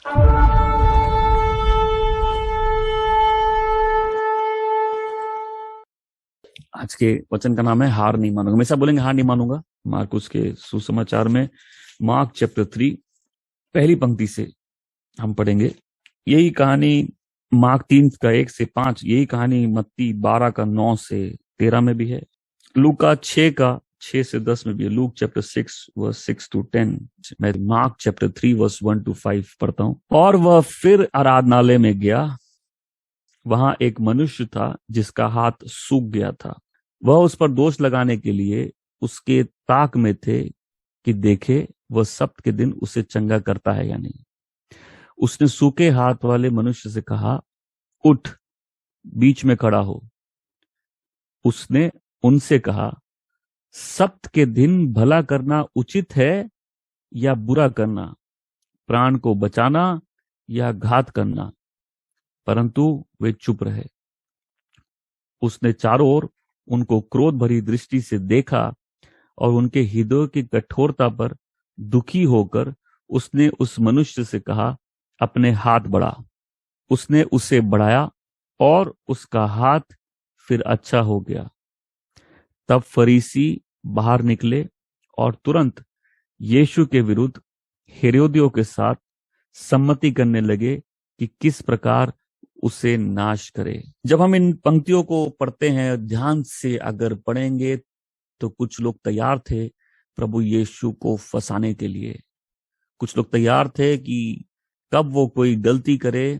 आज के वचन का नाम है हार नहीं मानूंगा। हमेशा बोलेंगे हार नहीं मानूंगा। मार्कुस के सुसमाचार में मार्क चैप्टर 3 पहली पंक्ति से हम पढ़ेंगे। यही कहानी मार्क 3 का 1 से 5, यही कहानी मत्ती 12 का 9 से 13 में भी है। लूका 6 का 6 से 10 में भी है। Luke chapter 6 verse 6 to 10। मैं मार्क चैप्टर 3 वर्स 1 to 5 पढ़ता हूं। और वह फिर आराधनालय में गया। वहां एक मनुष्य था जिसका हाथ सूख गया था। वह उस पर दोष लगाने के लिए उसके ताक में थे कि देखे वह सब्त के दिन उसे चंगा करता है या नहीं। उसने सूखे हाथ वाले मनुष्य से कहा, उठ, बीच में खड़ा हो। उसने उनसे कहा, सब्त के दिन भला करना उचित है या बुरा करना, प्राण को बचाना या घात करना? परंतु वे चुप रहे। उसने चारों ओर उनको क्रोध भरी दृष्टि से देखा और उनके हृदय की कठोरता पर दुखी होकर उसने उस मनुष्य से कहा, अपने हाथ बढ़ा। उसने उसे बढ़ाया और उसका हाथ फिर अच्छा हो गया। तब फरीसी बाहर निकले और तुरंत यीशु के विरुद्ध हेरोदियों के साथ सम्मति करने लगे कि किस प्रकार उसे नाश करे। जब हम इन पंक्तियों को पढ़ते हैं, ध्यान से अगर पढ़ेंगे तो कुछ लोग तैयार थे प्रभु यीशु को फंसाने के लिए। कुछ लोग तैयार थे कि कब वो कोई गलती करे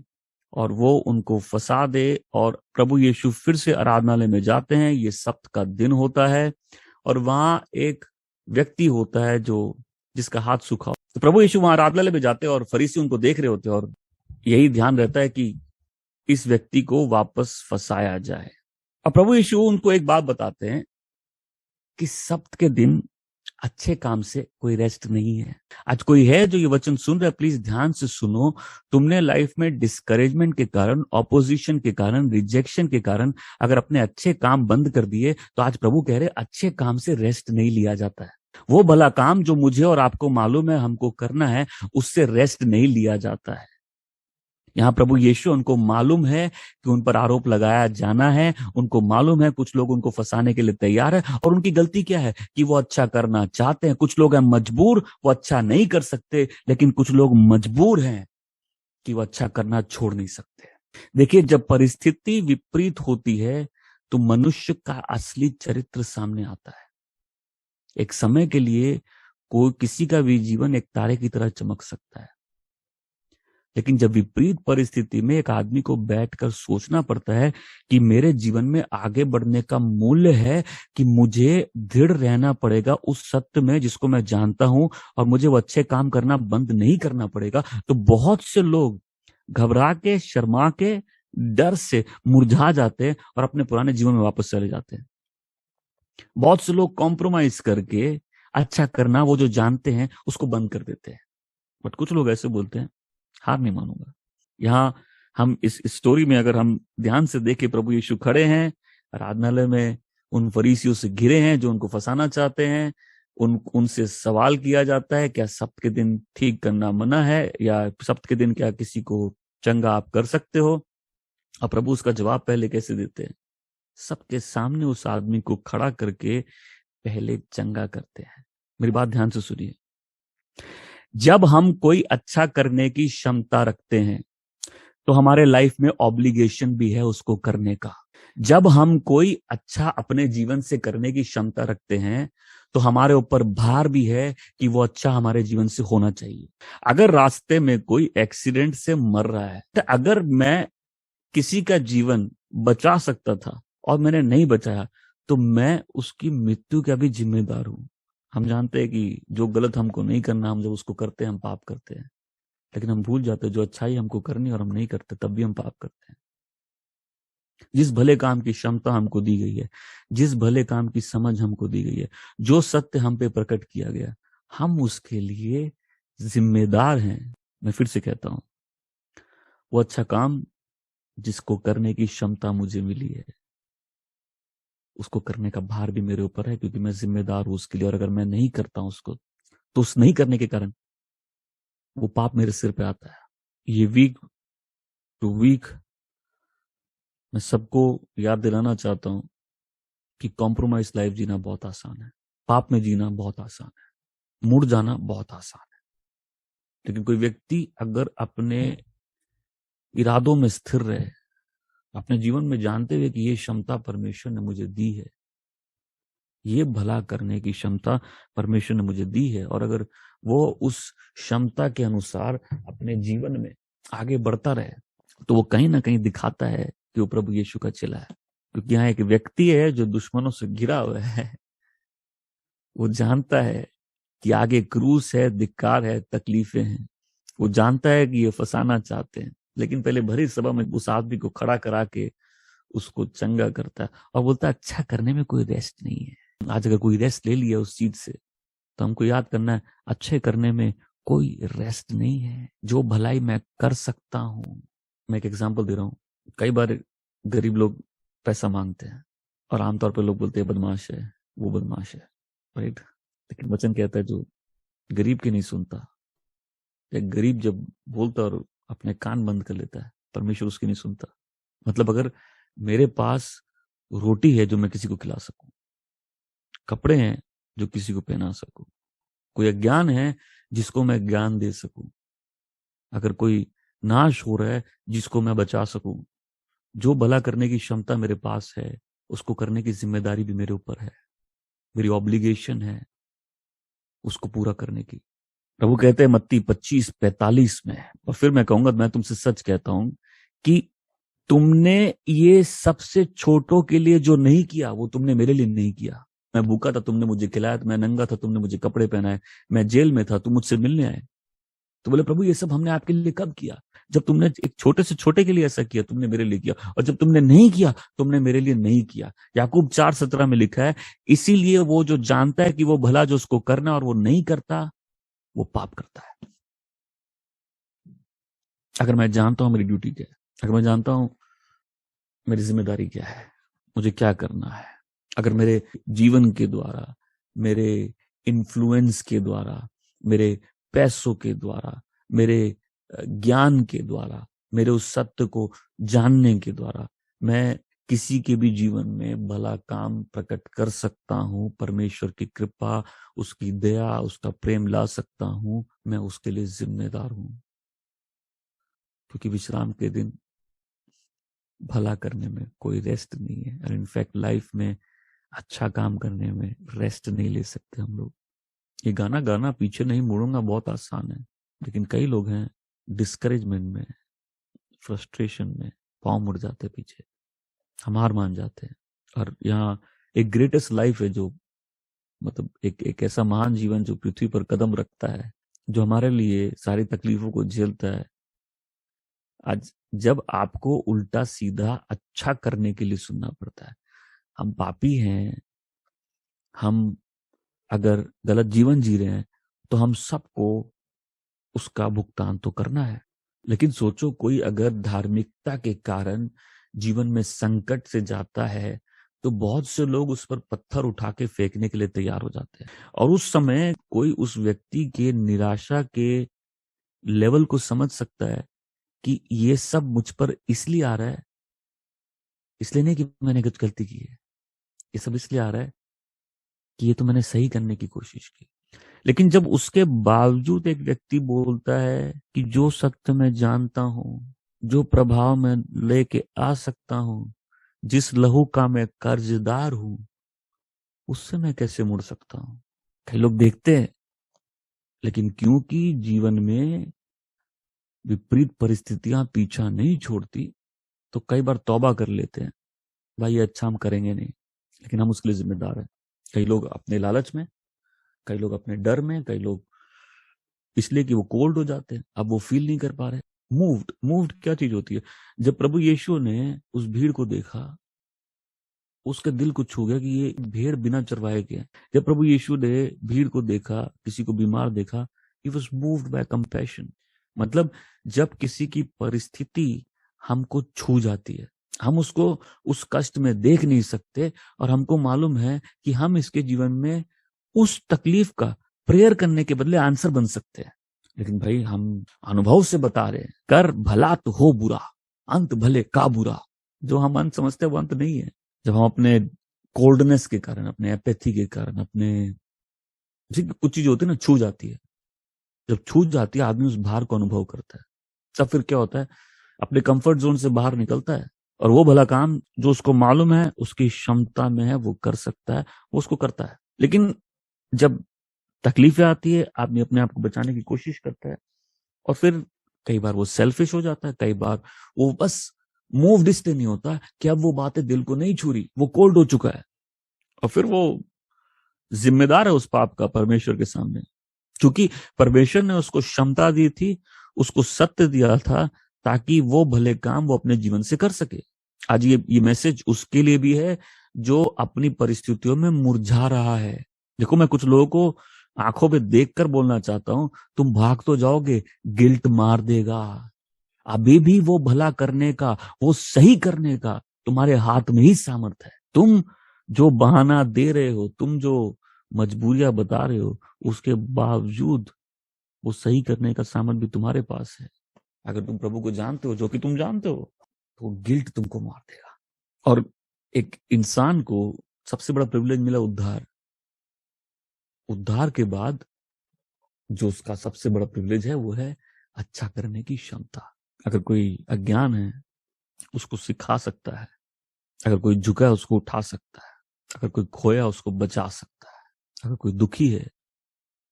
और वो उनको फंसा दे। और प्रभु यीशु फिर से आराधनालय में जाते हैं। ये सब्त का दिन होता है और वहां एक व्यक्ति होता है जिसका हाथ सूखा हो। तो प्रभु यीशु वहां आराधनालय में जाते हैं और फरीसी उनको देख रहे होते हैं और यही ध्यान रहता है कि इस व्यक्ति को वापस फंसाया जाए। अब प्रभु यीशु उनको एक बात बताते हैं कि सब्त के दिन अच्छे काम से कोई रेस्ट नहीं है। आज कोई है जो ये वचन सुन रहा है, प्लीज ध्यान से सुनो। तुमने लाइफ में डिस्करेजमेंट के कारण, ऑपोजिशन के कारण, रिजेक्शन के कारण अगर अपने अच्छे काम बंद कर दिए तो आज प्रभु कह रहे अच्छे काम से रेस्ट नहीं लिया जाता है। वो भला काम जो मुझे और आपको मालूम है हमको करना है, उससे रेस्ट नहीं लिया जाता है। यहाँ प्रभु यीशु, उनको मालूम है कि उन पर आरोप लगाया जाना है, उनको मालूम है कुछ लोग उनको फंसाने के लिए तैयार है और उनकी गलती क्या है कि वो अच्छा करना चाहते हैं। कुछ लोग हैं मजबूर, वो अच्छा नहीं कर सकते, लेकिन कुछ लोग मजबूर हैं कि वो अच्छा करना छोड़ नहीं सकते। देखिए, जब परिस्थिति विपरीत होती है तो मनुष्य का असली चरित्र सामने आता है। एक समय के लिए कोई किसी का भी जीवन एक तारे की तरह चमक सकता है, लेकिन जब विपरीत परिस्थिति में एक आदमी को बैठकर सोचना पड़ता है कि मेरे जीवन में आगे बढ़ने का मूल्य है कि मुझे दृढ़ रहना पड़ेगा उस सत्य में जिसको मैं जानता हूं और मुझे वो अच्छे काम करना बंद नहीं करना पड़ेगा, तो बहुत से लोग घबरा के, शर्मा के, डर से मुरझा जाते हैं और अपने पुराने जीवन में वापस चले जाते हैं। बहुत से लोग कॉम्प्रोमाइज करके अच्छा करना, वो जो जानते हैं, उसको बंद कर देते हैं। बट कुछ लोग ऐसे बोलते हैं, हार नहीं मानूंगा। यहां हम इस स्टोरी में अगर हम ध्यान से देखें, प्रभु यीशु खड़े हैं आराधनालय में, उन फरीसियों से घिरे हैं जो उनको फंसाना चाहते हैं। उनसे सवाल किया जाता है, क्या सब्त के दिन ठीक करना मना है, या सब्त के दिन क्या किसी को चंगा आप कर सकते हो? और प्रभु उसका जवाब पहले कैसे देते हैं? सबके सामने उस आदमी को खड़ा करके पहले चंगा करते हैं। मेरी बात ध्यान से सुनिए। जब हम कोई अच्छा करने की क्षमता रखते हैं तो हमारे लाइफ में ऑब्लिगेशन भी है उसको करने का। जब हम कोई अच्छा अपने जीवन से करने की क्षमता रखते हैं तो हमारे ऊपर भार भी है कि वो अच्छा हमारे जीवन से होना चाहिए। अगर रास्ते में कोई एक्सीडेंट से मर रहा है, तो अगर मैं किसी का जीवन बचा सकता था और मैंने नहीं बचाया तो मैं उसकी मृत्यु का भी जिम्मेदार हूं। हम जानते हैं कि जो गलत हमको नहीं करना, हम जब उसको करते हैं हम पाप करते हैं, लेकिन हम भूल जाते हैं जो अच्छाई हमको करनी और हम नहीं करते तब भी हम पाप करते हैं। जिस भले काम की क्षमता हमको दी गई है, जिस भले काम की समझ हमको दी गई है, जो सत्य हम पे प्रकट किया गया, हम उसके लिए जिम्मेदार हैं। मैं फिर से कहता हूं, वो अच्छा काम जिसको करने की क्षमता मुझे मिली है, उसको करने का भार भी मेरे ऊपर है क्योंकि मैं जिम्मेदार हूं उसके लिए। और अगर मैं नहीं करता हूं उसको, तो उस नहीं करने के कारण वो पाप मेरे सिर पे आता है। ये वीक टू वीक मैं सबको याद दिलाना चाहता हूं कि कॉम्प्रोमाइज लाइफ जीना बहुत आसान है, पाप में जीना बहुत आसान है, मुड़ जाना बहुत आसान है। लेकिन कोई व्यक्ति अगर अपने इरादों में स्थिर रहे, अपने जीवन में जानते हुए कि ये क्षमता परमेश्वर ने मुझे दी है, ये भला करने की क्षमता परमेश्वर ने मुझे दी है, और अगर वो उस क्षमता के अनुसार अपने जीवन में आगे बढ़ता रहे, तो वो कहीं ना कहीं दिखाता है कि वो प्रभु यीशु का चेला है। क्योंकि यहाँ एक व्यक्ति है जो दुश्मनों से घिरा हुआ है, वो जानता है कि आगे क्रूस है, धिक्कार है, तकलीफें हैं। वो जानता है कि ये फंसाना चाहते हैं, लेकिन पहले भरी सभा में उस आदमी को खड़ा करा के उसको चंगा करता है और बोलता है अच्छा करने में कोई रेस्ट नहीं है। आज अगर कोई रेस्ट ले लिया उस चीज से, तो हमको याद करना है अच्छे करने में कोई रेस्ट नहीं है। जो भलाई मैं कर सकता हूं, मैं एक एग्जांपल दे रहा हूं। कई बार गरीब लोग पैसा मांगते हैं और आमतौर पर लोग बोलते हैं बदमाश है, वो बदमाश है, राइट। लेकिन वचन कहता है जो गरीब की नहीं सुनता, एक गरीब जब बोलता और अपने कान बंद कर लेता है, परमेश्वर उसकी नहीं सुनता। मतलब अगर मेरे पास रोटी है जो मैं किसी को खिला सकूं, कपड़े हैं जो किसी को पहना सकूं, कोई अज्ञान है जिसको मैं ज्ञान दे सकूं, अगर कोई नाश हो रहा है जिसको मैं बचा सकूं, जो भला करने की क्षमता मेरे पास है उसको करने की जिम्मेदारी भी मेरे ऊपर है, मेरी ऑब्लिगेशन है उसको पूरा करने की। प्रभु कहते हैं मत्ती 25:45 में, और फिर मैं कहूंगा मैं तुमसे सच कहता हूं कि तुमने ये सबसे छोटों के लिए जो नहीं किया वो तुमने मेरे लिए नहीं किया। मैं भूखा था, तुमने मुझे खिलाया, मैं नंगा था, तुमने मुझे कपड़े पहनाए, मैं जेल में था, तुम मुझसे मिलने आए। तो बोले प्रभु ये सब हमने आपके लिए कब किया? जब तुमने एक छोटे से छोटे के लिए ऐसा किया तुमने मेरे लिए किया, और जब तुमने नहीं किया तुमने मेरे लिए नहीं किया। याकूब 4:17 में लिखा है, इसीलिए वो जो जानता है कि वो भला जो उसको करना और वो नहीं करता, वो पाप करता है। अगर मैं जानता हूं मेरी ड्यूटी क्या है, अगर मैं जानता हूं मेरी जिम्मेदारी क्या है, मुझे क्या करना है, अगर मेरे जीवन के द्वारा, मेरे इन्फ्लुएंस के द्वारा, मेरे पैसों के द्वारा, मेरे ज्ञान के द्वारा, मेरे उस सत्य को जानने के द्वारा मैं किसी के भी जीवन में भला काम प्रकट कर सकता हूं, परमेश्वर की कृपा, उसकी दया, उसका प्रेम ला सकता हूं, मैं उसके लिए जिम्मेदार हूं। क्योंकि विश्राम के दिन भला करने में कोई रेस्ट नहीं है, और इनफैक्ट लाइफ में अच्छा काम करने में रेस्ट नहीं ले सकते हम लोग। ये गाना गाना पीछे नहीं मुड़ूंगा बहुत आसान है, लेकिन कई लोग हैं डिस्करेजमेंट में, फ्रस्ट्रेशन में पांव मुड़ जाते पीछे, हम हार मान जाते हैं। और यहाँ एक ग्रेटेस्ट लाइफ है जो मतलब एक ऐसा महान जीवन जो पृथ्वी पर कदम रखता है, जो हमारे लिए सारी तकलीफों को झेलता है। आज जब आपको उल्टा सीधा अच्छा करने के लिए सुनना पड़ता है, हम पापी हैं, हम अगर गलत जीवन जी रहे हैं तो हम सबको उसका भुगतान तो करना है। लेकिन सोचो कोई अगर धार्मिकता के कारण जीवन में संकट से जाता है तो बहुत से लोग उस पर पत्थर उठा के फेंकने के लिए तैयार हो जाते हैं, और उस समय कोई उस व्यक्ति के निराशा के लेवल को समझ सकता है कि ये सब मुझ पर इसलिए आ रहा है, इसलिए नहीं कि मैंने कुछ गलती की है, ये सब इसलिए आ रहा है कि ये तो मैंने सही करने की कोशिश की। लेकिन जब उसके बावजूद एक व्यक्ति बोलता है कि जो सत्य मैं जानता हूं, जो प्रभाव मैं लेके आ सकता हूं, जिस लहू का मैं कर्जदार हूं, उससे मैं कैसे मुड़ सकता हूं। कई लोग देखते हैं, लेकिन क्योंकि जीवन में विपरीत परिस्थितियां पीछा नहीं छोड़ती, तो कई बार तौबा कर लेते हैं, भाई ये अच्छा हम करेंगे नहीं, लेकिन हम उसके लिए जिम्मेदार हैं। कई लोग अपने लालच में, कई लोग अपने डर में, कई लोग इसलिए कि वो कोल्ड हो जाते हैं, अब वो फील नहीं कर पा रहे। मूव्ड क्या चीज होती है? जब प्रभु यीशु ने उस भीड़ को देखा, उसके दिल को छू गया कि ये भेड़ बिना चरवाए के हैं। जब प्रभु यीशु ने भीड़ को देखा, किसी को बीमार देखा, he was moved by compassion। मतलब जब किसी की परिस्थिति हमको छू जाती है, हम उसको उस कष्ट में देख नहीं सकते, और हमको मालूम है कि हम इसके जीवन में उस तकलीफ का प्रेयर करने के बदले आंसर बन सकते हैं। लेकिन भाई हम अनुभव से बता रहे हैं, कर भला तो हो बुरा, अंत भले का बुरा। जो हम अंत समझते हैं वो अंत नहीं है। जब हम अपने कोल्डनेस के कारण, अपने एपैथी के कारण, अपने कुछ चीज होती है ना, छू जाती है, जब छूट जाती है आदमी उस भार को अनुभव करता है। तब फिर क्या होता है, अपने कंफर्ट जोन से बाहर निकलता है और वो भला काम जो उसको मालूम है, उसकी क्षमता में है, वो कर सकता है, वो उसको करता है। लेकिन जब तकलीफें आती है, आदमी अपने आप को बचाने की कोशिश करता है और फिर कई बार वो सेल्फिश हो जाता है, कई बार वो बस मूव्ड इसलिए नहीं होता कि अब वो बातें दिल को नहीं छू रही, वो कोल्ड हो चुका है और फिर वो जिम्मेदार है उस पाप का परमेश्वर के सामने। क्योंकि परमेश्वर ने उसको क्षमता दी थी, उसको सत्य दिया था ताकि वो भले काम वो अपने जीवन से कर सके। आज ये मैसेज उसके लिए भी है जो अपनी परिस्थितियों में मुरझा रहा है। देखो, मैं कुछ लोगों को आंखों पे देखकर बोलना चाहता हूं, तुम भाग तो जाओगे, गिल्ट मार देगा। अभी भी वो भला करने का, वो सही करने का तुम्हारे हाथ में ही सामर्थ है। तुम जो बहाना दे रहे हो, तुम जो मजबूरियां बता रहे हो, उसके बावजूद वो सही करने का सामर्थ भी तुम्हारे पास है। अगर तुम प्रभु को जानते हो, जो कि तुम जानते हो, तो गिल्ट तुमको मार देगा। और एक इंसान को सबसे बड़ा प्रिविलेज मिला उद्धार। उद्धार के बाद जो उसका सबसे बड़ा प्रिविलेज है वो है अच्छा करने की क्षमता। अगर कोई अज्ञान है उसको सिखा सकता है, अगर कोई झुका है उसको उठा सकता है, अगर कोई खोया उसको बचा सकता है, अगर कोई दुखी है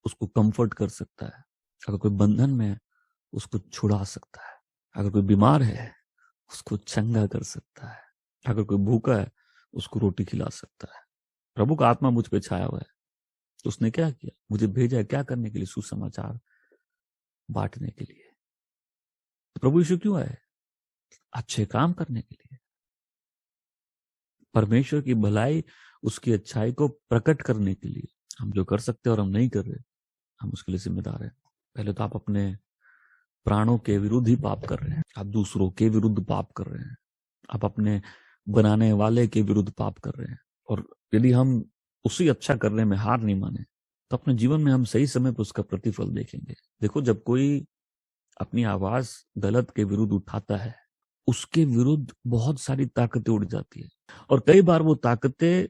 उसको कंफर्ट कर सकता है, अगर कोई बंधन में है उसको छुड़ा सकता है, अगर कोई बीमार है उसको चंगा कर सकता है, अगर कोई भूखा है उसको रोटी खिला सकता है। प्रभु का आत्मा मुझ पे छाया हुआ है, तो उसने क्या किया, मुझे भेजा है क्या करने के लिए, सुसमाचार बांटने के लिए। तो प्रभु यीशु क्यों आए? अच्छे काम करने के लिए, परमेश्वर की भलाई, उसकी अच्छाई को प्रकट करने के लिए। हम जो कर सकते हैं और हम नहीं कर रहे, हम उसके लिए जिम्मेदार हैं। पहले तो आप अपने प्राणों के विरुद्ध ही पाप कर रहे हैं, आप दूसरों के विरुद्ध पाप कर रहे हैं, आप अपने बनाने वाले के विरुद्ध पाप कर रहे हैं। और यदि हम उसी अच्छा करने में हार नहीं माने तो अपने जीवन में हम सही समय पर उसका प्रतिफल देखेंगे। देखो, जब कोई अपनी आवाज गलत के विरुद्ध उठाता है, उसके विरुद्ध बहुत सारी ताकतें उड़ जाती है और कई बार वो ताकतें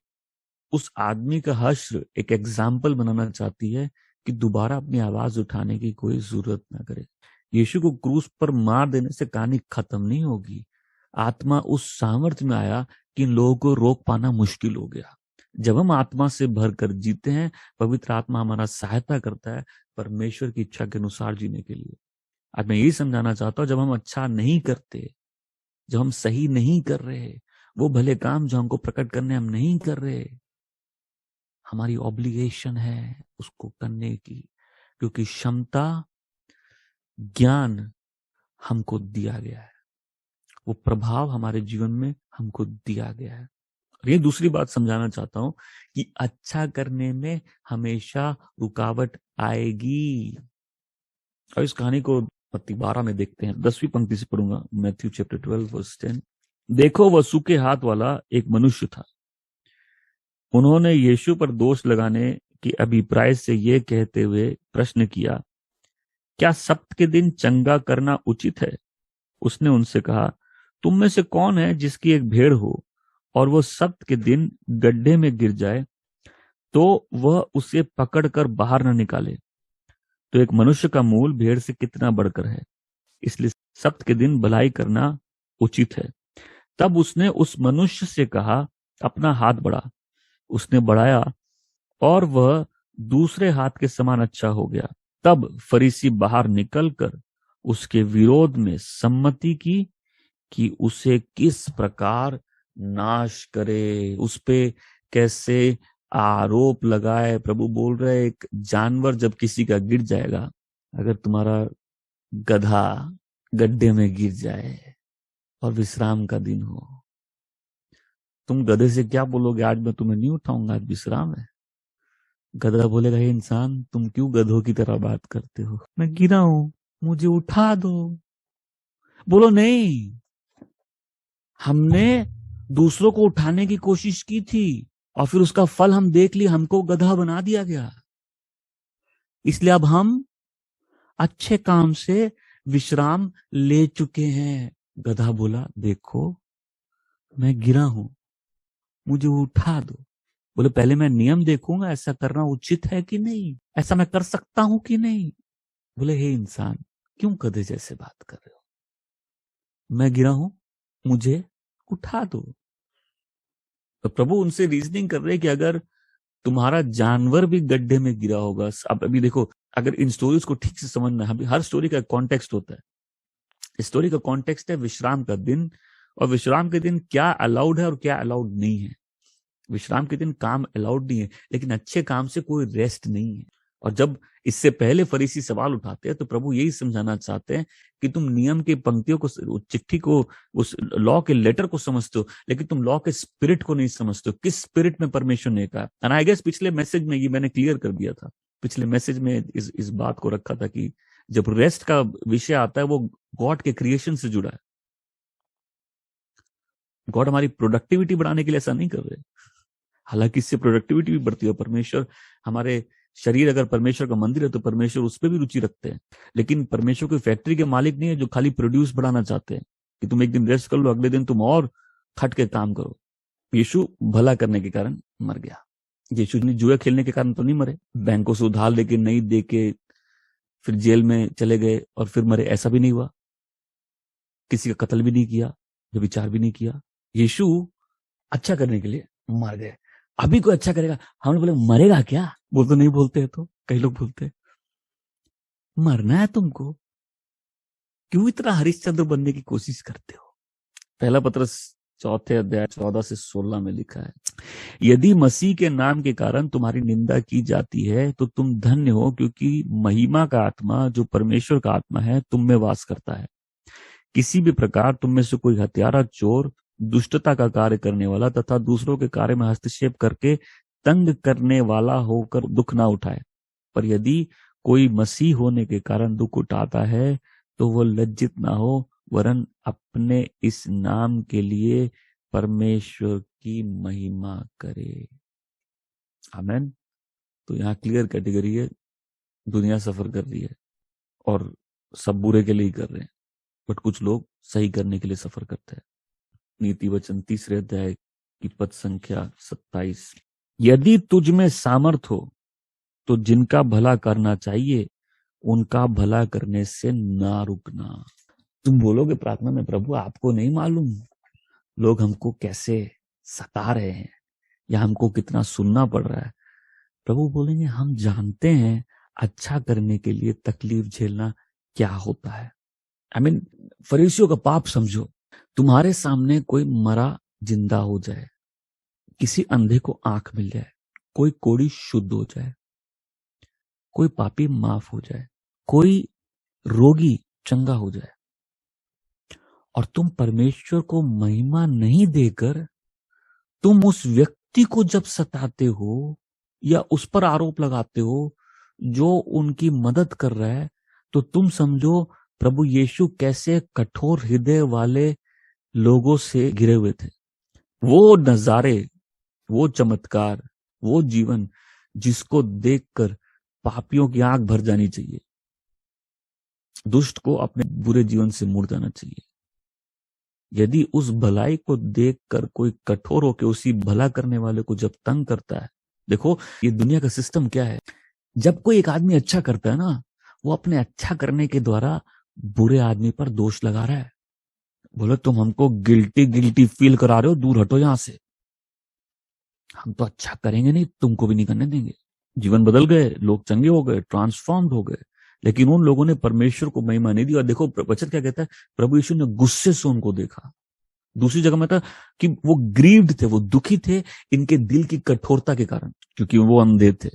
उस आदमी का हश्र एक एग्जाम्पल बनाना चाहती है कि दोबारा अपनी आवाज उठाने की कोई जरूरत ना करे। यीशु को क्रूस पर मार देने से कहानी खत्म नहीं होगी। आत्मा उस सामर्थ्य में आया कि इन लोगों को रोक पाना मुश्किल हो गया। जब हम आत्मा से भरकर जीते हैं, पवित्र आत्मा हमारा सहायता करता है परमेश्वर की इच्छा के अनुसार जीने के लिए। आज मैं यही समझाना चाहता हूं, जब हम अच्छा नहीं करते, जब हम सही नहीं कर रहे, वो भले काम जो हमको प्रकट करने हम नहीं कर रहे, हमारी ऑब्लिगेशन है उसको करने की, क्योंकि क्षमता, ज्ञान हमको दिया गया है, वो प्रभाव हमारे जीवन में हमको दिया गया है। और ये दूसरी बात समझाना चाहता हूं कि अच्छा करने में हमेशा रुकावट आएगी। और इस कहानी को मत्ती 12 में देखते हैं, 10वीं पंक्ति से पढ़ूंगा, मैथ्यू चैप्टर 12 वर्स 10। देखो, वह सूखे हाथ वाला एक मनुष्य था। उन्होंने यीशु पर दोष लगाने की अभिप्राय से यह कहते हुए प्रश्न किया, क्या सब्त के दिन चंगा करना उचित है? उसने उनसे कहा, तुम में से कौन है जिसकी एक भेड़ हो और वो सब्त के दिन गड्ढे में गिर जाए तो वह उसे पकड़कर बाहर न निकाले? तो एक मनुष्य का मूल भेड़ से कितना बढ़कर है, इसलिए सब्त के दिन भलाई करना उचित है। तब उसने उस मनुष्य से कहा, अपना हाथ बढ़ा। उसने बढ़ाया और वह दूसरे हाथ के समान अच्छा हो गया। तब फरीसी बाहर निकलकर उसके विरोध में सम्मति की कि उसे किस प्रकार नाश करे, उस पे कैसे आरोप लगाए। प्रभु बोल रहे, एक जानवर जब किसी का गिर जाएगा, अगर तुम्हारा गधा गड्ढे में गिर जाए और विश्राम का दिन हो, तुम गधे से क्या बोलोगे? आज मैं तुम्हें नहीं उठाऊंगा, आज विश्राम है। गधा बोलेगा, हे इंसान, तुम क्यों गधों की तरह बात करते हो? मैं गिरा हूं, मुझे उठा दो। बोलो नहीं, हमने दूसरों को उठाने की कोशिश की थी और फिर उसका फल हम देख लिया, हमको गधा बना दिया गया। इसलिए अब हम अच्छे काम से विश्राम ले चुके हैं। गधा बोला, देखो मैं गिरा हूं, मुझे उठा दो। बोले, पहले मैं नियम देखूंगा, ऐसा करना उचित है कि नहीं, ऐसा मैं कर सकता हूं कि नहीं। बोले, हे इंसान, क्यों गधे जैसे बात कर रहे हो? मैं गिरा हूं, मुझे उठा दो। तो प्रभु उनसे रीजनिंग कर रहे कि अगर तुम्हारा जानवर भी गड्ढे में गिरा होगा, अब अभी देखो, अगर इन स्टोरीज को ठीक से समझना है, हर स्टोरी का कॉन्टेक्स्ट होता है। स्टोरी का कॉन्टेक्स्ट है विश्राम का दिन, और विश्राम के दिन क्या अलाउड है और क्या अलाउड नहीं है। विश्राम के दिन काम अलाउड नहीं है, लेकिन अच्छे काम से कोई रेस्ट नहीं है। और जब इससे पहले फरीसी सवाल उठाते हैं तो प्रभु यही समझाना चाहते हैं कि तुम नियम की पंक्तियों को, चिट्ठी को, उस लॉ के लेटर को समझते हो, लेकिन तुम लॉ के स्पिरिट को नहीं समझते हो। किस स्पिरिट में परमेश्वर ने कहा। एंड आई गेस पिछले मैसेज में ये मैंने क्लियर कर दिया था। पिछले मैसेज में इस बात को रखा था कि जब रेस्ट का विषय आता है वो गॉड के क्रिएशन से जुड़ा है। गॉड हमारी प्रोडक्टिविटी बढ़ाने के लिए ऐसा नहीं कर रहे, हालांकि इससे प्रोडक्टिविटी भी बढ़ती है। परमेश्वर, हमारे शरीर अगर परमेश्वर का मंदिर है तो परमेश्वर उस पर भी रुचि रखते हैं, लेकिन परमेश्वर कोई फैक्ट्री के मालिक नहीं है जो खाली प्रोड्यूस बढ़ाना चाहते हैं कि तुम एक दिन रेस्ट कर लो, अगले दिन तुम और खट के काम करो। यीशु भला करने के कारण मर गया। यीशु ने जुआ खेलने के कारण तो नहीं मरे, बैंकों से उधार लेके नहीं दे के फिर जेल में चले गए और फिर मरे, ऐसा भी नहीं हुआ। किसी का कत्ल भी नहीं किया, व्यभिचार भी नहीं किया। यीशु अच्छा करने के लिए मर गए। अभी कोई अच्छा करेगा, हमने बोले मरेगा क्या, वो तो नहीं बोलते हैं, तो कई लोग बोलते हैं मरना है तुमको, क्यों इतना हरिश्चंद्र बनने की कोशिश करते हो। पहला पत्रस 4 अध्याय 14 से 16 में लिखा है, यदि मसीह के नाम के कारण तुम्हारी निंदा की जाती है तो तुम धन्य हो, क्योंकि महिमा का आत्मा जो परमेश्वर का आत्मा है तुम में वास करता है। किसी भी प्रकार तुम में से कोई हत्यारा, चोर, दुष्टता का कार्य करने वाला तथा दूसरों के कार्य में हस्तक्षेप करके तंग करने वाला होकर दुख ना उठाए। पर यदि कोई मसीह होने के कारण दुख उठाता है तो वो लज्जित ना हो, वरन अपने इस नाम के लिए परमेश्वर की महिमा करे। आमेन। तो यहाँ क्लियर कैटेगरी है, दुनिया सफर कर रही है और सब बुरे के लिए ही कर रहे हैं, बट कुछ लोग सही करने के लिए सफर करते हैं। नीति वचन 3 अध्याय की पद संख्या 27, यदि तुझ में सामर्थ हो तो जिनका भला करना चाहिए उनका भला करने से ना रुकना। तुम बोलोगे प्रार्थना में, प्रभु आपको नहीं मालूम लोग हमको कैसे सता रहे हैं या हमको कितना सुनना पड़ रहा है। प्रभु बोलेंगे, हम जानते हैं अच्छा करने के लिए तकलीफ झेलना क्या होता है। आई मीन, फरीसियों का पाप समझो। तुम्हारे सामने कोई मरा जिंदा हो जाए, किसी अंधे को आंख मिल जाए, कोई कोढ़ी शुद्ध हो जाए, कोई पापी माफ हो जाए, कोई रोगी चंगा हो जाए, और तुम परमेश्वर को महिमा नहीं देकर तुम उस व्यक्ति को जब सताते हो या उस पर आरोप लगाते हो जो उनकी मदद कर रहा है, तो तुम समझो प्रभु यीशु कैसे कठोर हृदय वाले लोगों से घिरे हुए थे। वो नजारे, वो चमत्कार, वो जीवन जिसको देखकर पापियों की आंख भर जानी चाहिए, दुष्ट को अपने बुरे जीवन से मुड़ जाना चाहिए। यदि उस भलाई को देखकर कोई कठोर होकर उसी भला करने वाले को जब तंग करता है, देखो ये दुनिया का सिस्टम क्या है, जब कोई एक आदमी अच्छा करता है ना, वो अपने अच्छा करने के द्वारा बुरे आदमी पर दोष लगा रहा है। बोले, तुम हमको गिल्टी फील करा रहे हो, दूर हटो यहां से, हम तो अच्छा करेंगे नहीं, तुमको भी नहीं करने देंगे। जीवन बदल गए, लोग चंगे हो गए, ट्रांसफॉर्म्ड हो गए, लेकिन उन लोगों ने परमेश्वर को महिमा नहीं दी। और देखो वचन क्या कहता है, प्रभु यीशु ने गुस्से से उनको देखा। दूसरी जगह में था कि वो ग्रीव्ड थे, वो दुखी थे इनके दिल की कठोरता के कारण, क्योंकि वो अंधे थे।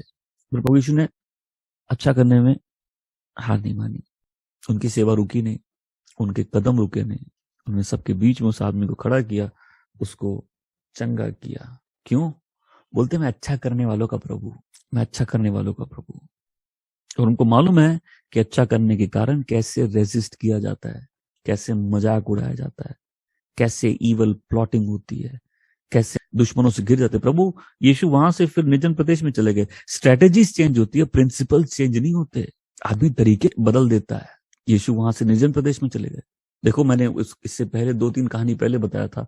प्रभु यीशु ने अच्छा करने में हार नहीं मानी, उनकी सेवा रुकी नहीं, उनके कदम रुके नहीं, उन्होंने सबके बीच में उस आदमी को खड़ा किया, उसको चंगा किया। क्यों? बोलते मैं अच्छा करने वालों का प्रभु, मैं अच्छा करने वालों का प्रभु। और उनको मालूम है कि अच्छा करने के कारण कैसे रेजिस्ट किया जाता है, कैसे मजाक उड़ाया जाता है, कैसे ईवल प्लॉटिंग होती है, कैसे दुश्मनों से घिर जाते। प्रभु यीशु वहां से फिर निर्जन प्रदेश में चले गए। स्ट्रेटेजीज चेंज होती है, प्रिंसिपल चेंज नहीं होते। आदमी तरीके बदल देता है। यीशु वहां से निर्जन प्रदेश में चले गए। देखो, मैंने इससे पहले 2-3 कहानी पहले बताया था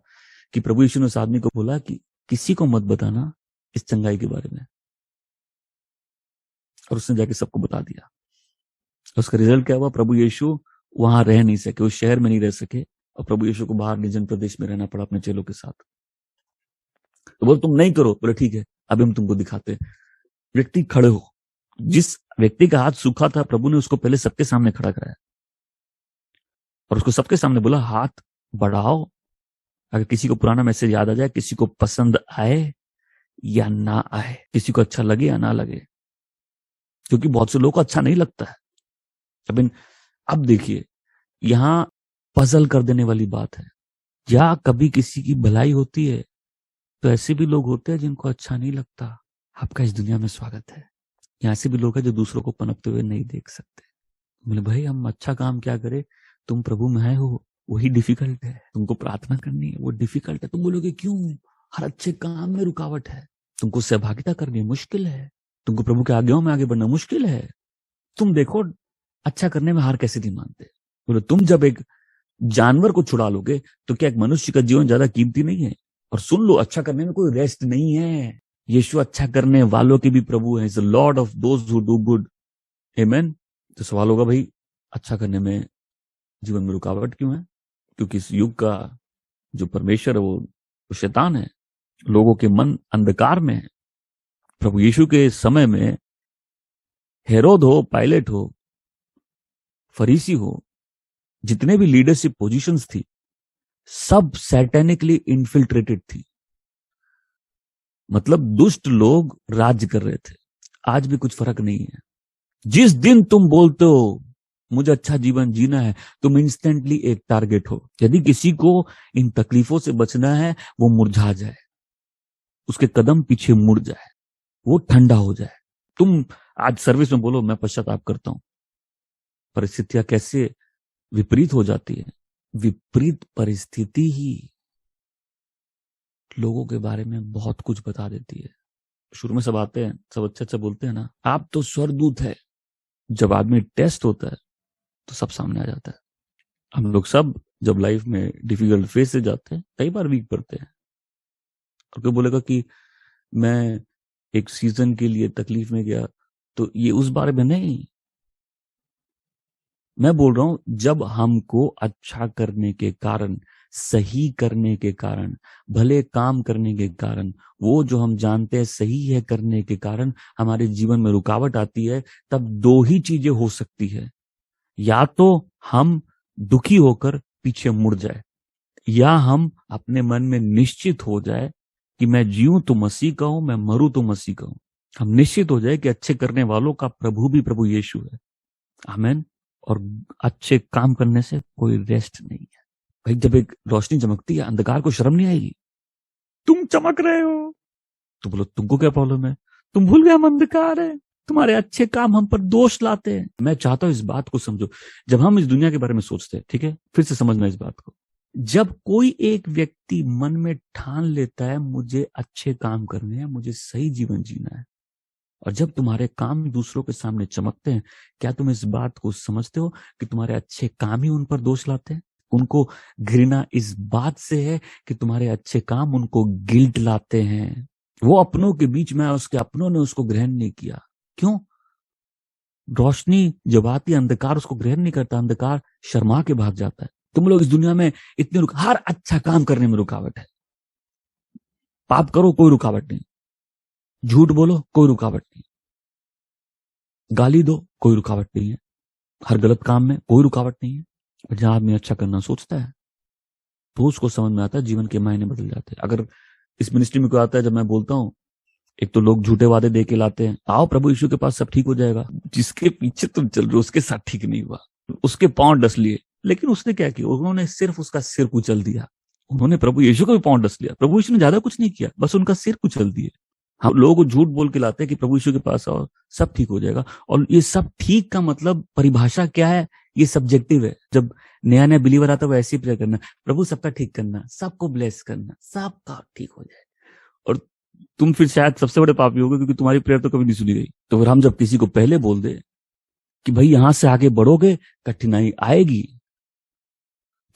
कि प्रभु यीशु ने उस आदमी को बोला कि किसी को मत बताना इस चंगाई के बारे में, और उसने जाके सबको बता दिया। उसका रिजल्ट क्या हुआ? प्रभु यीशु वहां रह नहीं सके, उस शहर में नहीं रह सके, और प्रभु यीशु को बाहर निर्जन प्रदेश में रहना पड़ा अपने चेलों के साथ। तो बोल, तुम नहीं करो। बोले ठीक है, अभी हम तुमको दिखाते हैं। व्यक्ति खड़े हो। जिस व्यक्ति का हाथ सूखा था, प्रभु ने उसको पहले सबके सामने खड़ा कराया और उसको सबके सामने बोला, हाथ बढ़ाओ। अगर किसी को पुराना मैसेज याद आ जाए, किसी को पसंद आए या ना आए, किसी को अच्छा लगे या ना लगे, क्योंकि बहुत से लोगों को अच्छा नहीं लगता है। अब देखिए, यहां पजल कर देने वाली बात है। या कभी किसी की भलाई होती है तो ऐसे भी लोग होते हैं जिनको अच्छा नहीं लगता। आपका इस दुनिया में स्वागत है। यहाँ से भी लोग हैं जो दूसरों को पनपते हुए नहीं देख सकते। बोले, भाई हम अच्छा काम क्या करें? तुम प्रभु में आए हो, वही डिफिकल्ट है। तुमको प्रार्थना करनी है, वो डिफिकल्ट है। तुम बोलोगे क्यों? हर अच्छे काम में रुकावट है। तुमको सहभागिता करनी मुश्किल है। तुमको प्रभु के आज्ञाओं में आगे बढ़ना मुश्किल है। तुम देखो, अच्छा करने में हार कैसे नहीं मानते। बोले, तुम जब एक जानवर को छुड़ा लोगे तो क्या एक मनुष्य का जीवन ज्यादा कीमती नहीं है? और सुन लो, अच्छा करने में कोई रेस्ट नहीं है। यीशु अच्छा करने वालों के भी प्रभु है, is the lord of those who do good. Amen. तो सवाल होगा, भाई अच्छा करने में जीवन में रुकावट क्यों है? क्योंकि इस युग का जो परमेश्वर है वो शैतान है। लोगों के मन अंधकार में है। प्रभु यीशु के समय में हेरोद हो, पायलट हो, फरीसी हो, जितने भी लीडरशिप पोजीशंस थी, सब सैटेनिकली इन्फिल्ट्रेटेड थी। मतलब दुष्ट लोग राज्य कर रहे थे। आज भी कुछ फर्क नहीं है। जिस दिन तुम बोलते हो मुझे अच्छा जीवन जीना है, तुम इंस्टेंटली एक टारगेट हो। यदि किसी को इन तकलीफों से बचना है, वो मुरझा जाए, उसके कदम पीछे मुड़ जाए, वो ठंडा हो जाए। तुम आज सर्विस में बोलो मैं पश्चाताप करता हूं, परिस्थितियां कैसे विपरीत हो जाती है। विपरीत परिस्थिति ही लोगों के बारे में बहुत कुछ बता देती है। शुरू में सब आते हैं, सब अच्छा अच्छा बोलते हैं ना, आप तो स्वर्गदूत है। जब आदमी टेस्ट होता है तो सब सामने आ जाता है। हम लोग सब जब लाइफ में डिफिकल्ट फेज से जाते हैं, कई बार वीक पड़ते हैं। और कोई बोलेगा कि मैं एक सीजन के लिए तकलीफ में गया, तो ये उस बारे में नहीं। मैं बोल रहा हूं, जब हमको अच्छा करने के कारण, सही करने के कारण, भले काम करने के कारण, वो जो हम जानते हैं सही है करने के कारण हमारे जीवन में रुकावट आती है, तब दो ही चीजें हो सकती है। या तो हम दुखी होकर पीछे मुड़ जाए, या हम अपने मन में निश्चित हो जाए कि मैं जीऊं तो मसीह का हूं, मैं मरूं तो मसीह का हूं। हम निश्चित हो जाए कि अच्छे करने वालों का प्रभु भी प्रभु यीशु है। आमीन। और अच्छे काम करने से कोई रेस्ट नहीं है। भाई जब एक रोशनी चमकती है, अंधकार को शर्म नहीं आएगी? तुम चमक रहे हो तो बोलो तुमको क्या प्रॉब्लम है? तुम भूल गए हम अंधकार है। तुम्हारे अच्छे काम हम पर दोष लाते हैं। मैं चाहता हूं इस बात को समझो। जब हम इस दुनिया के बारे में सोचते हैं, ठीक है, फिर से समझना इस बात को। जब कोई एक व्यक्ति मन में ठान लेता है मुझे अच्छे काम करने हैं, मुझे सही जीवन जीना है, और जब तुम्हारे काम दूसरों के सामने चमकते हैं, क्या तुम इस बात को समझते हो कि तुम्हारे अच्छे काम ही उन पर दोष लाते हैं? उनको घृणा इस बात से है कि तुम्हारे अच्छे काम उनको गिल्ट लाते हैं। वो अपनों के बीच में, उसके अपनों ने उसको ग्रहण नहीं किया। क्यों? रोशनी जब आती है, अंधकार उसको ग्रहण नहीं करता, अंधकार शर्मा के भाग जाता है। तुम लोग इस दुनिया में इतने हर अच्छा काम करने में रुकावट है। पाप करो कोई रुकावट नहीं, झूठ बोलो कोई रुकावट नहीं, गाली दो कोई रुकावट नहीं है, हर गलत काम में कोई रुकावट नहीं है। पर जहां आदमी अच्छा करना सोचता है तो उसको समझ में आता है जीवन के मायने बदल जाते हैं। अगर इस मिनिस्ट्री में कोई आता है, जब मैं बोलता हूं, एक तो लोग झूठे वादे दे के लाते हैं, आओ प्रभु यीशु के पास सब ठीक हो जाएगा। जिसके पीछे तुम चल रहे हो उसके साथ ठीक नहीं हुआ, उसके पांव डस लिए। लेकिन उसने क्या किया? उन्होंने सिर्फ उसका सिर कुचल दिया। उन्होंने प्रभु यीशु का भी पांव डस लिया। प्रभु यीशु ने ज्यादा कुछ नहीं किया, बस उनका सिर कुचल दिए। हम लोगों को झूठ बोल के लाते हैं कि प्रभु यीशु के पास आओ सब ठीक हो जाएगा। और ये सब ठीक का मतलब परिभाषा क्या है? ये सब्जेक्टिव है। जब नया नया बिलीवर आता है, वो ऐसे ही प्रेयर करना, प्रभु सबका ठीक करना, सबको ब्लेस करना, सबका ठीक हो जाए। और तुम फिर शायद सबसे बड़े पापी होगे, क्योंकि तुम्हारी प्रेयर तो कभी नहीं सुनी गई। तो फिर हम जब किसी को पहले बोल दे कि भाई यहां से आगे बढ़ोगे, कठिनाई आएगी।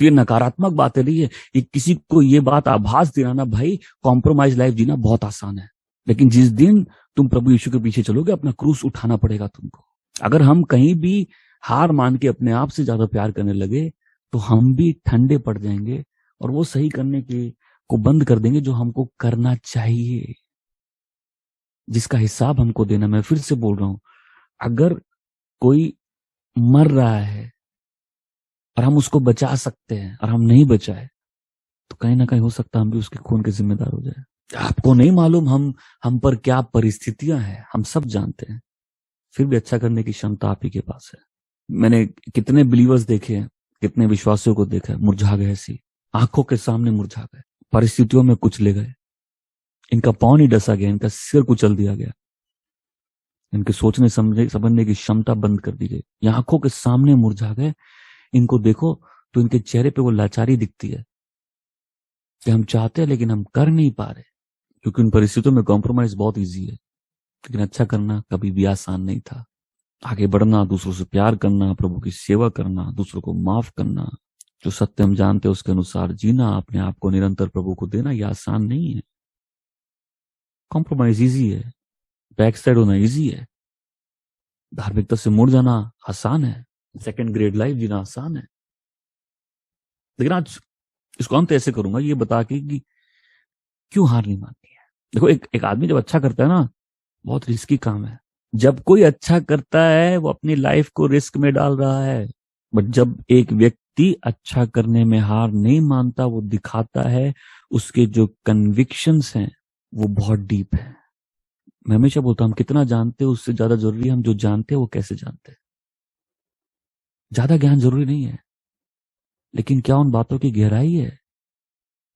तो ये नकारात्मक बातें नहीं है, ये किसी को ये बात आभास दिलाना भाई कॉम्प्रोमाइज लाइफ जीना बहुत आसान है। लेकिन जिस दिन तुम प्रभु यीशु के पीछे चलोगे, अपना क्रूस उठाना पड़ेगा तुमको। अगर हम कहीं भी हार मान के अपने आप से ज्यादा प्यार करने लगे, तो हम भी ठंडे पड़ जाएंगे और वो सही करने के को बंद कर देंगे जो हमको करना चाहिए, जिसका हिसाब हमको देना। मैं फिर से बोल रहा हूं, अगर कोई मर रहा है और हम उसको बचा सकते हैं और हम नहीं बचाए, तो कहीं ना कहीं हो सकता है हम भी उसके खून के जिम्मेदार हो जाए। आपको नहीं मालूम हम पर क्या परिस्थितियां हैं, हम सब जानते हैं, फिर भी अच्छा करने की क्षमता आप ही के पास है। मैंने कितने बिलीवर्स देखे हैं, कितने विश्वासियों को देखा है, मुरझा गए, ऐसी आंखों के सामने मुरझा गए, परिस्थितियों में कुचले गए, इनका पांव नहीं डसा गया, इनका सिर कुचल दिया गया, इनके सोचने समझने की क्षमता बंद कर दी गई, ये आंखों के सामने मुरझा गए। इनको देखो तो इनके चेहरे पे वो लाचारी दिखती है कि हम चाहते हैं लेकिन हम कर नहीं पा रहे, क्योंकि उन परिस्थितियों में कॉम्प्रोमाइज बहुत इजी है, लेकिन अच्छा करना कभी भी आसान नहीं था। आगे बढ़ना, दूसरों से प्यार करना, प्रभु की सेवा करना, दूसरों को माफ करना, जो सत्य हम जानते हैं उसके अनुसार जीना, अपने आप को निरंतर प्रभु को देना, यह आसान नहीं है। कॉम्प्रोमाइज इजी है, बैक साइड होना इजी है, धार्मिकता से मुड़ जाना आसान है, सेकंड ग्रेड लाइफ जीना आसान है। लेकिन आज इसको हम तो ऐसे करूंगा ये बता के कि क्यों हार नहीं माननी है। देखो, एक आदमी जब अच्छा करता है ना, बहुत रिस्की काम है। जब कोई अच्छा करता है वो अपनी लाइफ को रिस्क में डाल रहा है, बट जब एक व्यक्ति अच्छा करने में हार नहीं मानता, वो दिखाता है उसके जो कन्विक्शंस हैं वो बहुत डीप है। मैं हमेशा बोलता हूं, हम कितना जानते हैं उससे ज्यादा जरूरी है हम जो जानते हैं वो कैसे जानते हैं। ज्यादा ज्ञान जरूरी नहीं है, लेकिन क्या उन बातों की गहराई है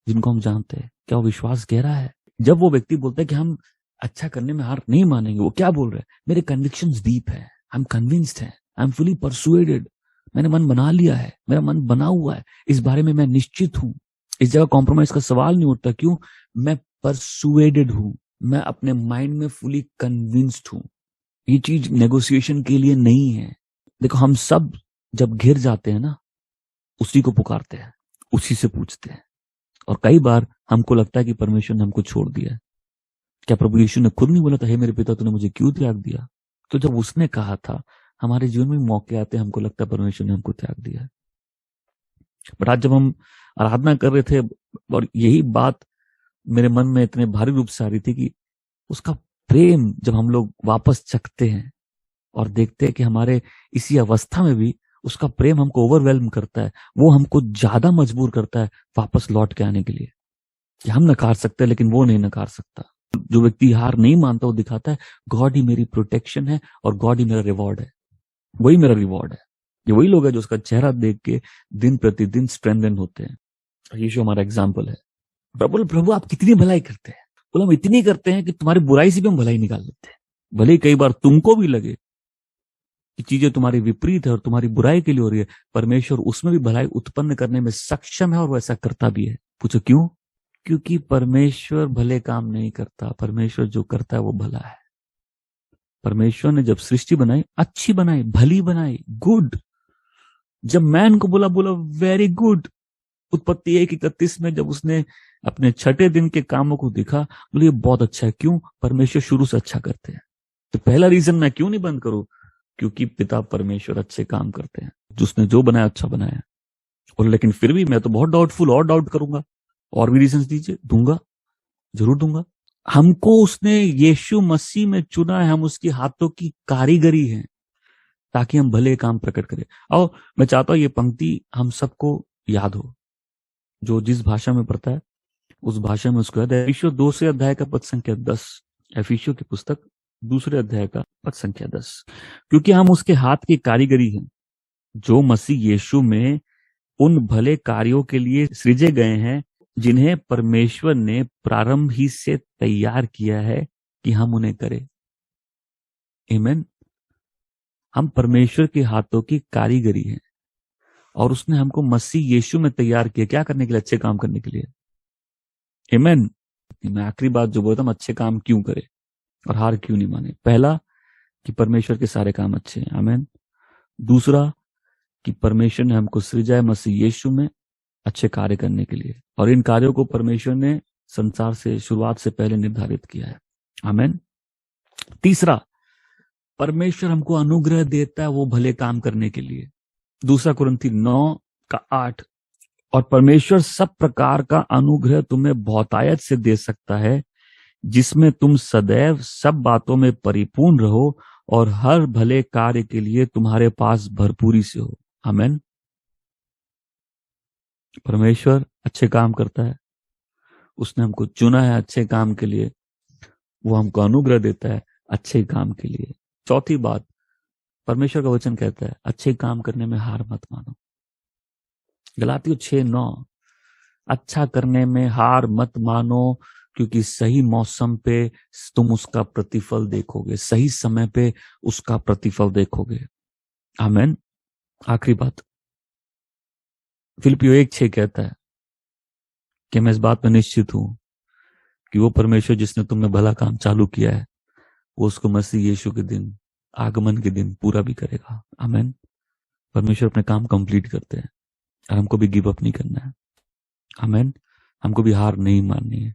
जिनको हम जानते हैं, क्या वो विश्वास गहरा है। जब वो व्यक्ति बोलता है कि हम अच्छा करने में हार नहीं मानेंगे, वो क्या बोल रहे हैं, मेरे कन्विक्शंस डीप है, आई एम कन्विंस्ड है, आई एम फुली परसुएडेड, मैंने मन बना लिया है, मेरा मन बना हुआ है, इस बारे में मैं निश्चित हूं। इस जगह कॉम्प्रोमाइज का सवाल नहीं उठता। क्यों? मैं परसुएडेड हूं, मैं अपने माइंड में फुली कन्विंस्ड हूं। ये चीज नेगोशिएशन के लिए नहीं है। देखो, हम सब जब घिर जाते हैं ना, उसी को पुकारते हैं, उसी से पूछते हैं। और कई बार हमको लगता है कि परमेश्वर ने हमको छोड़ दिया है। क्या प्रभु यीशु ने खुद नहीं बोला था, हे मेरे पिता तूने मुझे क्यों त्याग दिया? तो जब उसने कहा था, हमारे जीवन में मौके आते हैं हमको लगता है परमेश्वर ने हमको त्याग दिया है। बट आज जब हम आराधना कर रहे थे और यही बात मेरे मन में इतने भारी रूप से आ रही थी कि उसका प्रेम जब हम लोग वापस चखते हैं और देखते हैं कि हमारे इसी अवस्था में भी उसका प्रेम हमको ओवरवेल्म करता है, वो हमको ज्यादा मजबूर करता है वापस लौट के आने के लिए। कि हम नकार सकते हैं लेकिन वो नहीं नकार सकता। जो व्यक्ति हार नहीं मानता वो दिखाता है गॉड ही मेरी प्रोटेक्शन है और गॉड ही मेरा रिवॉर्ड है, वही मेरा रिवॉर्ड है। ये वही लोग है जो उसका चेहरा देख के दिन प्रतिदिन स्ट्रेंथन होते हैं। यीशु हमारा एग्जाम्पल है। प्रभु आप कितनी भलाई करते हैं। बोला, हम इतनी करते हैं कि तुम्हारी बुराई से भी हम भलाई निकाल लेते हैं। भले ही कई बार तुमको भी लगे कि चीजें तुम्हारी विपरीत है और तुम्हारी बुराई के लिए हो रही है, परमेश्वर उसमें भी भलाई उत्पन्न करने में सक्षम है और वो ऐसा करता भी है। पूछो क्यों? क्योंकि परमेश्वर भले काम नहीं करता, परमेश्वर जो करता है वो भला है। परमेश्वर ने जब सृष्टि बनाई, अच्छी बनाई, भली बनाई, गुड। जब मैन को बोला वेरी गुड। उत्पत्ति 1:31 में जब उसने अपने छठे दिन के कामों को देखा, बोले ये बहुत अच्छा है। क्यों? परमेश्वर शुरू से अच्छा करते हैं। तो पहला रीजन मैं क्यों नहीं बंद करूं? क्योंकि पिता परमेश्वर अच्छे काम करते हैं। उसने जो बनाया अच्छा बनाया। और लेकिन फिर भी मैं तो बहुत डाउटफुल, और डाउट करूंगा, और भी रीजन दीजिए, दूंगा, जरूर दूंगा। हमको उसने यीशु मसीह में चुना है, हम उसके हाथों की कारीगरी हैं ताकि हम भले काम प्रकट करें। और मैं चाहता हूं ये पंक्ति हम सबको याद हो, जो जिस भाषा में पढ़ता है उस भाषा में उसको याद है। एफिसियों 2 अध्याय का पद संख्या 10, एफिसियों की पुस्तक 2 अध्याय का पद संख्या 10। क्योंकि हम उसके हाथ की कारीगरी हैं, जो मसीह यीशु में उन भले कार्यों के लिए सृजे गए हैं जिन्हें परमेश्वर ने प्रारंभ ही से तैयार किया है कि हम उन्हें करें। आमीन। हम परमेश्वर के हाथों की कारीगरी हैं और उसने हमको मसीह यीशु में तैयार किया। क्या करने के लिए? अच्छे काम करने के लिए। आमीन। मैं आखिरी बात जो बोलता हूं, अच्छे काम क्यों करे और हार क्यों नहीं माने। पहला, कि परमेश्वर के सारे काम अच्छे हैं। आमीन। दूसरा कि परमेश्वर ने हमको सृजा है मसीह यीशु में अच्छे कार्य करने के लिए, और इन कार्यों को परमेश्वर ने संसार से शुरुआत से पहले निर्धारित किया है। आमीन। तीसरा, परमेश्वर हमको अनुग्रह देता है वो भले काम करने के लिए। 2 कुरिन्थी 9:8, और परमेश्वर सब प्रकार का अनुग्रह तुम्हें बहुतायत से दे सकता है, जिसमें तुम सदैव सब बातों में परिपूर्ण रहो और हर भले कार्य के लिए तुम्हारे पास भरपूरी से हो। आमीन। परमेश्वर अच्छे काम करता है, उसने हमको चुना है अच्छे काम के लिए, वो हमको अनुग्रह देता है अच्छे काम के लिए। चौथी बात, परमेश्वर का वचन कहता है अच्छे काम करने में हार मत मानो। गलातियों 6:9, अच्छा करने में हार मत मानो, क्योंकि सही मौसम पे तुम उसका प्रतिफल देखोगे, सही समय पे उसका प्रतिफल देखोगे। आमीन। आखिरी बात, फिलिपियों 1:6 कहता है कि मैं इस बात में निश्चित हूं कि वो परमेश्वर जिसने तुमने भला काम चालू किया है, वो उसको मसीह यीशु के दिन, आगमन के दिन पूरा भी करेगा। आमीन। परमेश्वर अपने काम कंप्लीट करते हैं और हमको भी गिव अप नहीं करना है। आमीन। हमको भी हार नहीं माननी है।